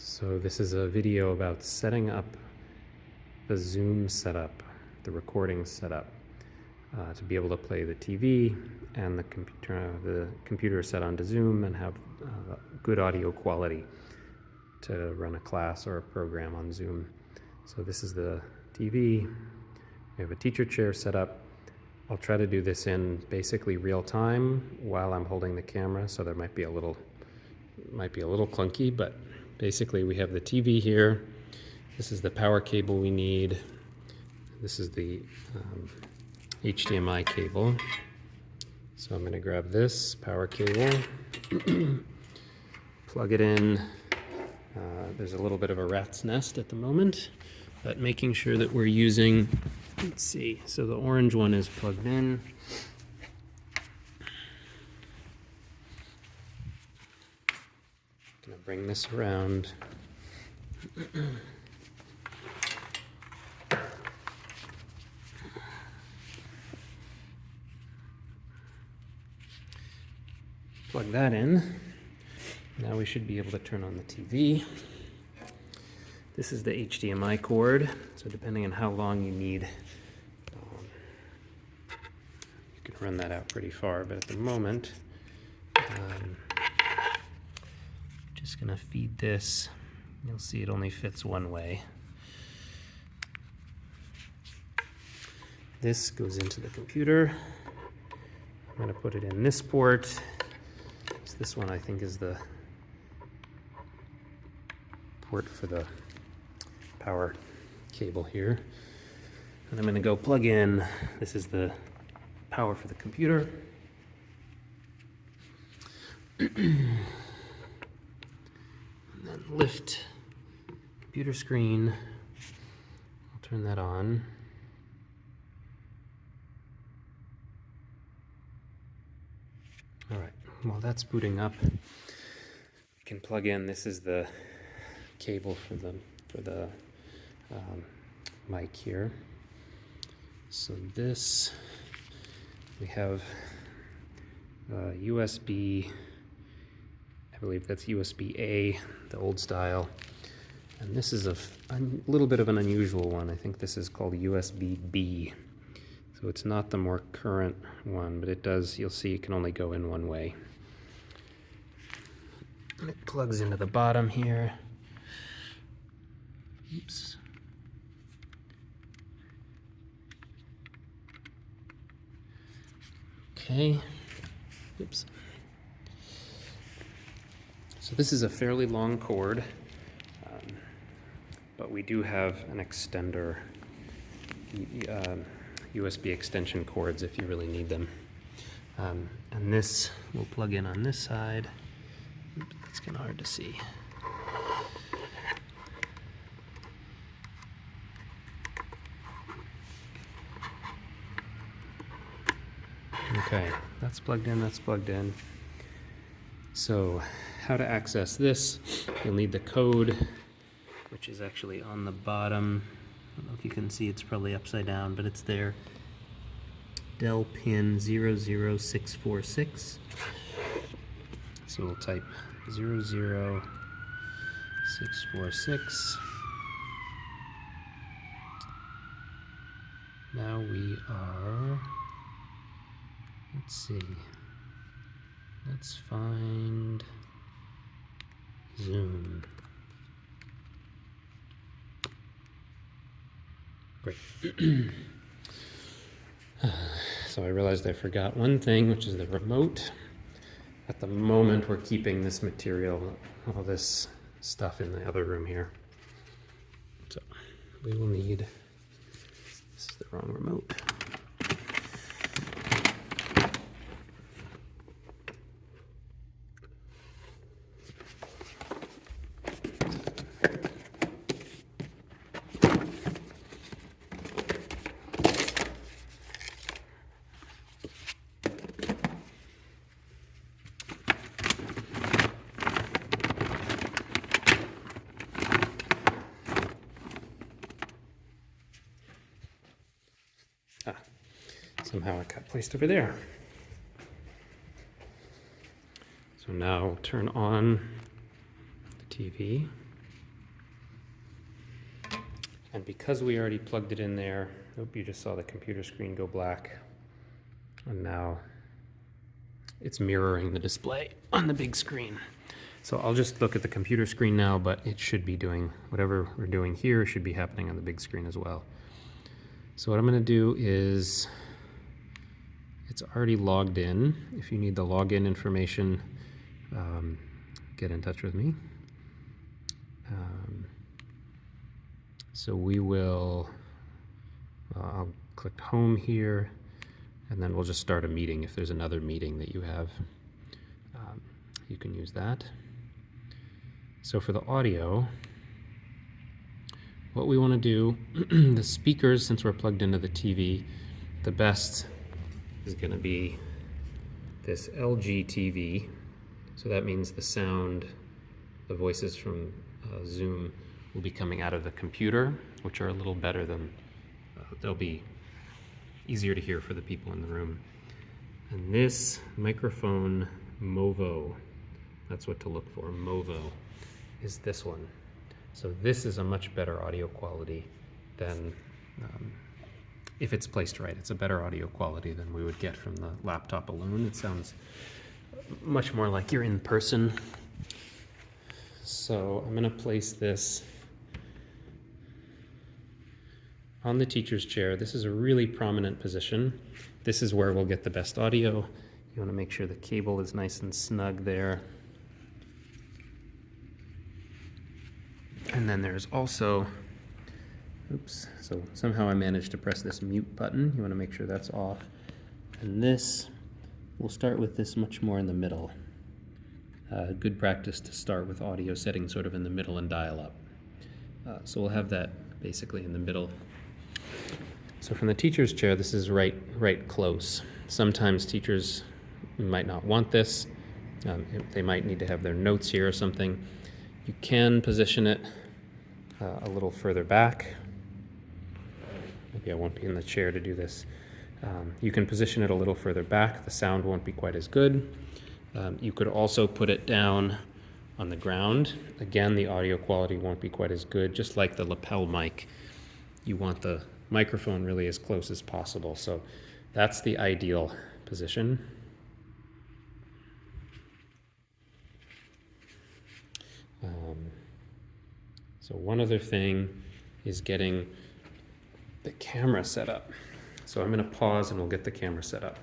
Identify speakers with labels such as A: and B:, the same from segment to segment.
A: So this is a video about setting up the Zoom setup, the recording setup, to be able to play the TV and the computer set onto Zoom and have good audio quality to run a class or a program on Zoom. So this is the TV. We have a teacher chair set up. I'll try to do this in basically real time while I'm holding the camera, so there might be a little clunky, but basically we have the TV here. This is the power cable we need. This is the HDMI cable. So I'm going to grab this power cable, plug it in. There's a little bit of a rat's nest at the moment, but making sure that we're using, let's see, so the orange one is plugged in. Gonna bring this around. Plug that in. Now we should be able to turn on the TV. This is the HDMI cord, so depending on how long you need, you can run that out pretty far, but at the moment, just gonna feed this. You'll see it only fits one way. This goes into the computer. I'm gonna put it in this port. So this one I think is the port for the power cable here. And I'm gonna go plug in. This is the power for the computer. And then lift computer screen. I'll turn that on. All right, while that's booting up, you can plug in, this is the cable for the mic here. So this, we have USB, I believe that's USB-A, the old style. And this is a little bit of an unusual one. I think this is called USB-B. So it's not the more current one, but it does, you'll see it can only go in one way. And it plugs into the bottom here. Oops. Okay. Oops. So this is a fairly long cord, but we do have an extender, USB extension cords if you really need them. And this will plug in on this side. Oops, that's kind of hard to see. Okay, that's plugged in, that's plugged in. So how to access this, you'll need the code, which is actually on the bottom. I don't know if you can see, it's probably upside down, but it's there. Dell pin 00646. So we'll type 00646. Now we are, let's see, let's find Zoom. Great. So I realized I forgot one thing, which is the remote. At the moment, we're keeping this material, all this stuff in the other room here. So we will need, this is the wrong remote. Somehow it got placed over there. So now turn on the TV. And because we already plugged it in there, you just saw the computer screen go black. And now it's mirroring the display on the big screen. So I'll just look at the computer screen now, but it should be doing whatever we're doing here should be happening on the big screen as well. So what I'm gonna do is, it's already logged in. If you need the login information, get in touch with me. So we will, I'll click home here, and then we'll just start a meeting. If there's another meeting that you have, you can use that. So for the audio, what we want to do, the speakers, since we're plugged into the TV, the best is going to be this LG TV. So that means the sound, the voices from Zoom will be coming out of the computer, which are a little better than, they'll be easier to hear for the people in the room. And this microphone, Movo, that's what to look for, Movo, is this one. So this is a much better audio quality than, if it's placed right, it's a better audio quality than we would get from the laptop alone. It sounds much more like you're in person. So I'm gonna place this on the teacher's chair. This is a really prominent position. This is where we'll get the best audio. You wanna make sure the cable is nice and snug there. And then there's also, oops, so somehow I managed to press this mute button. You wanna make sure that's off. And this, we'll start with this much more in the middle. Good practice to start with audio settings sort of in the middle and dial up. So we'll have that basically in the middle. So from the teacher's chair, this is right close. Sometimes teachers might not want this. They might need to have their notes here or something. You can position it a little further back. Maybe I won't be in the chair to do this. You can position it a little further back. The sound won't be quite as good. You could also put it down on the ground. Again, the audio quality won't be quite as good. Just like the lapel mic, you want the microphone really as close as possible. So that's the ideal position. So one other thing is getting the camera set up. So I'm going to pause and we'll get the camera set up.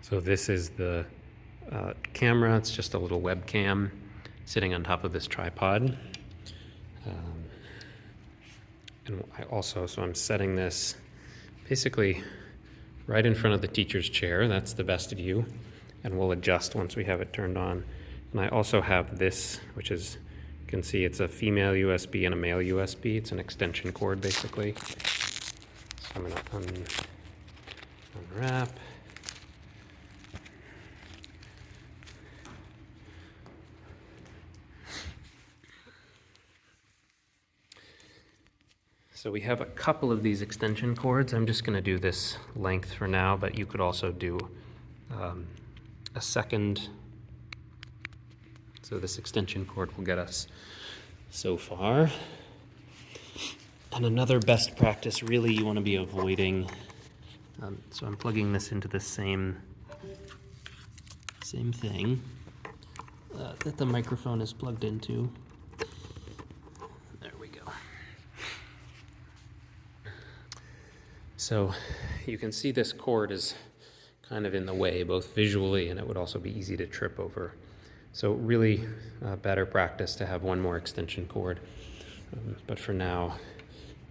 A: So this is the camera. It's just a little webcam sitting on top of this tripod. And I also, so I'm setting this basically right in front of the teacher's chair. That's the best view. And we'll adjust once we have it turned on. And I also have this, which is, you can see it's a female USB and a male USB. It's an extension cord basically. So I'm going to unwrap. So we have a couple of these extension cords. I'm just going to do this length for now, but you could also do a second. So this extension cord will get us so far. And another best practice, really, you want to be avoiding. So I'm plugging this into the same thing that the microphone is plugged into. There we go. So you can see this cord is kind of in the way, both visually, and it would also be easy to trip over. So really better practice to have one more extension cord. But for now,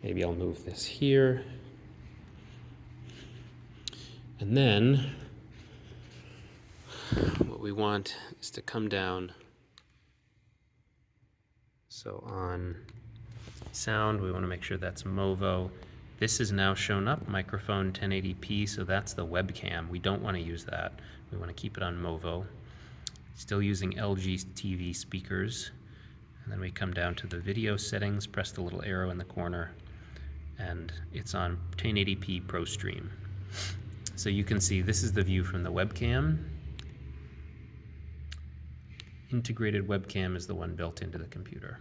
A: maybe I'll move this here. And then what we want is to come down. So on sound, we want to make sure that's Movo. This is now shown up, microphone 1080p, so that's the webcam. We don't want to use that. We want to keep it on Movo. Still using LG TV speakers. And then we come down to the video settings, press the little arrow in the corner, and it's on 1080p ProStream. So you can see this is the view from the webcam. Integrated webcam is the one built into the computer.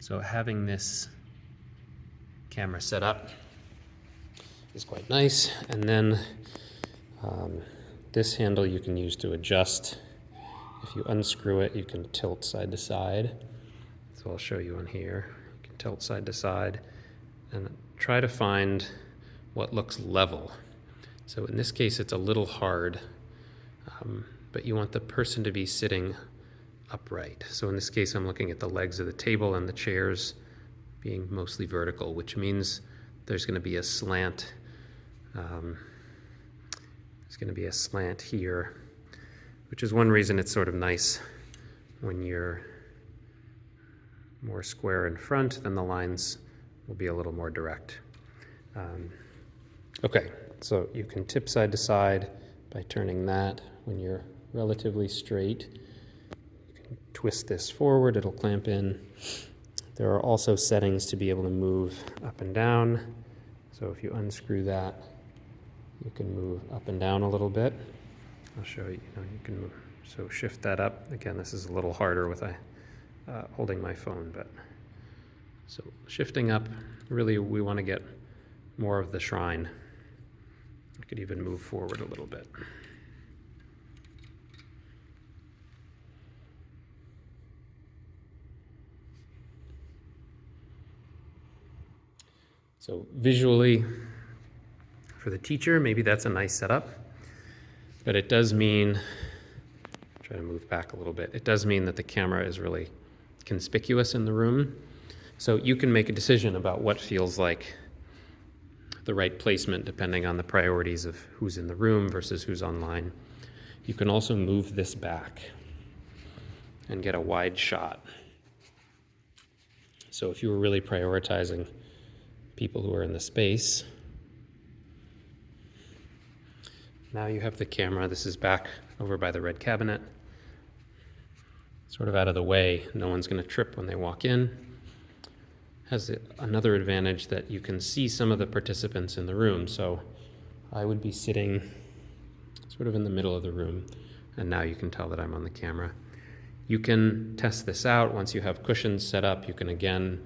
A: So having this camera set up is quite nice. And then this handle you can use to adjust. If you unscrew it, you can tilt side to side. So I'll show you on here. You can tilt side to side and try to find what looks level. So in this case, it's a little hard, but you want the person to be sitting upright. So in this case, I'm looking at the legs of the table and the chairs being mostly vertical, which means there's going to be a slant. There's going to be a slant here, which is one reason it's sort of nice when you're more square in front, then the lines will be a little more direct. Okay, so you can tip side to side by turning that when you're relatively straight. You can twist this forward, it'll clamp in. There are also settings to be able to move up and down. So if you unscrew that, you can move up and down a little bit. I'll show you, you can move. So shift that up. Again, this is a little harder with holding my phone, but so shifting up, really we want to get more of the shrine. I could even move forward a little bit. So visually, for the teacher, maybe that's a nice setup, but it does mean, try to move back a little bit, it does mean that the camera is really conspicuous in the room. So you can make a decision about what feels like the right placement depending on the priorities of who's in the room versus who's online. You can also move this back and get a wide shot. So if you were really prioritizing people who are in the space, now you have the camera. This is back over by the red cabinet, sort of out of the way. No one's going to trip when they walk in. Has another advantage that you can see some of the participants in the room. So I would be sitting sort of in the middle of the room, and now you can tell that I'm on the camera. You can test this out. Once you have cushions set up, you can again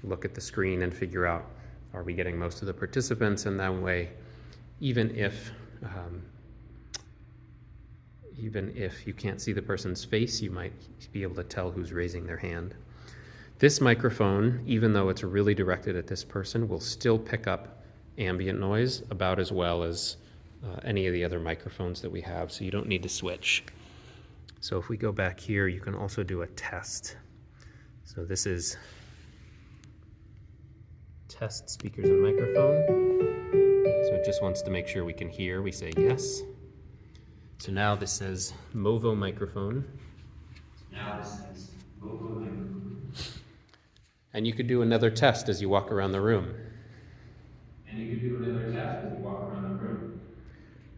A: look at the screen and figure out, are we getting most of the participants? And that way, even if you can't see the person's face, you might be able to tell who's raising their hand. This microphone, even though it's really directed at this person, will still pick up ambient noise about as well as any of the other microphones that we have, so you don't need to switch. So if we go back here, you can also do a test. So this is test speakers and microphone. So it just wants to make sure we can hear. We say yes. So now this says Movo microphone. And you could do another test as you walk around the room.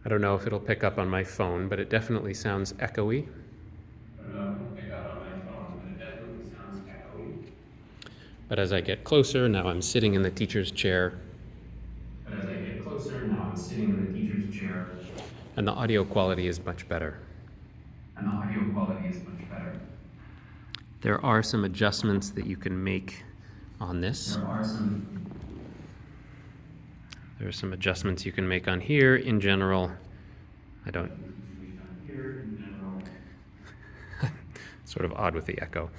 A: I don't know if it'll pick up on my phone, but it definitely sounds echoey. But as I get closer, now I'm sitting in the teacher's chair. And the audio quality is much better. There are some adjustments that you can make on this. There are some adjustments you can make on here. In general, I don't... sort of odd with the echo.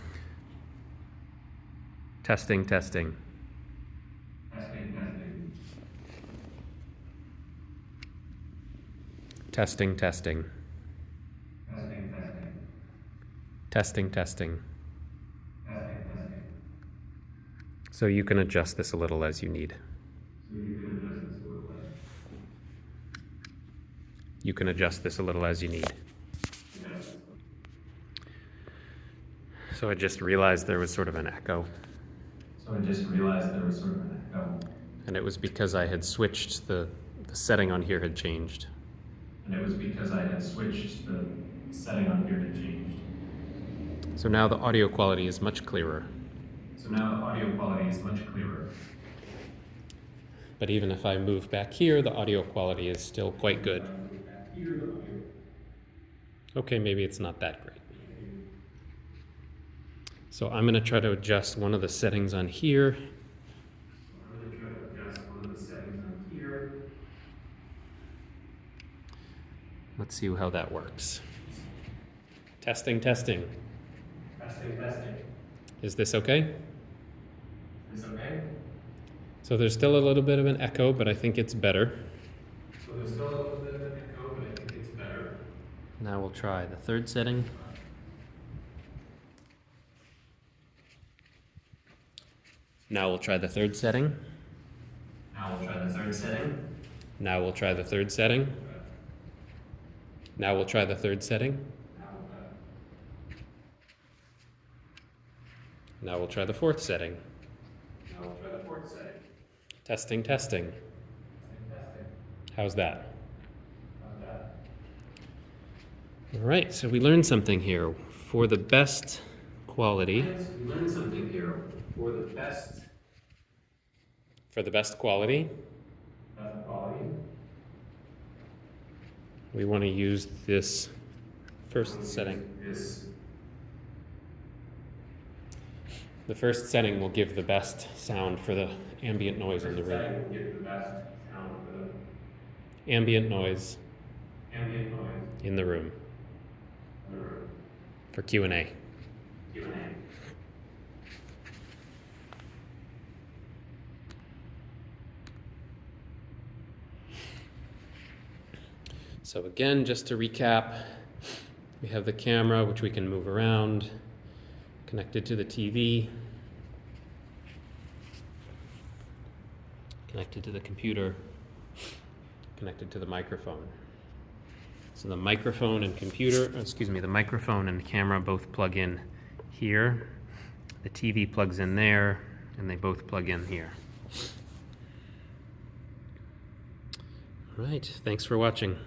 A: Testing, testing. Testing, testing. Testing, testing. So you can adjust this a little as you need. You can adjust this a little as you need. So I just realized there was sort of an echo. And it was because I had switched the setting on here had changed. So now the audio quality is much clearer. But even if I move back here, the audio quality is still quite good. Okay, maybe it's not that great. So I'm going to try to adjust one of the settings on here. I'm going to try to adjust one of the settings on here. Let's see how that works. Testing, testing. Testing, testing. Is this okay? Is this okay? So there's still a little bit of an echo, but I think it's better. So there's still a little bit of an echo, but I think it's better. Now we'll try the third setting. Now we'll try the third setting. Now we'll try the third setting. Now we'll try the third setting. Now we'll try the third setting. Now we'll try the fourth setting. Now we'll try the fourth setting. Testing, testing. Testing, testing. How's that? How's that? All right, so we learned something here. For the best quality. We learned something here. For the best. For the best quality. Best quality. We want to use this first setting. The first setting will give the best sound for the ambient noise in the room. Setting will give the best sound for the ambient noise in the room. For Q&A. So again, just to recap, we have the camera, which we can move around, connected to the TV, connected to the computer, connected to the microphone. So the microphone and the microphone and camera both plug in here. The TV plugs in there, and they both plug in here. All right, thanks for watching.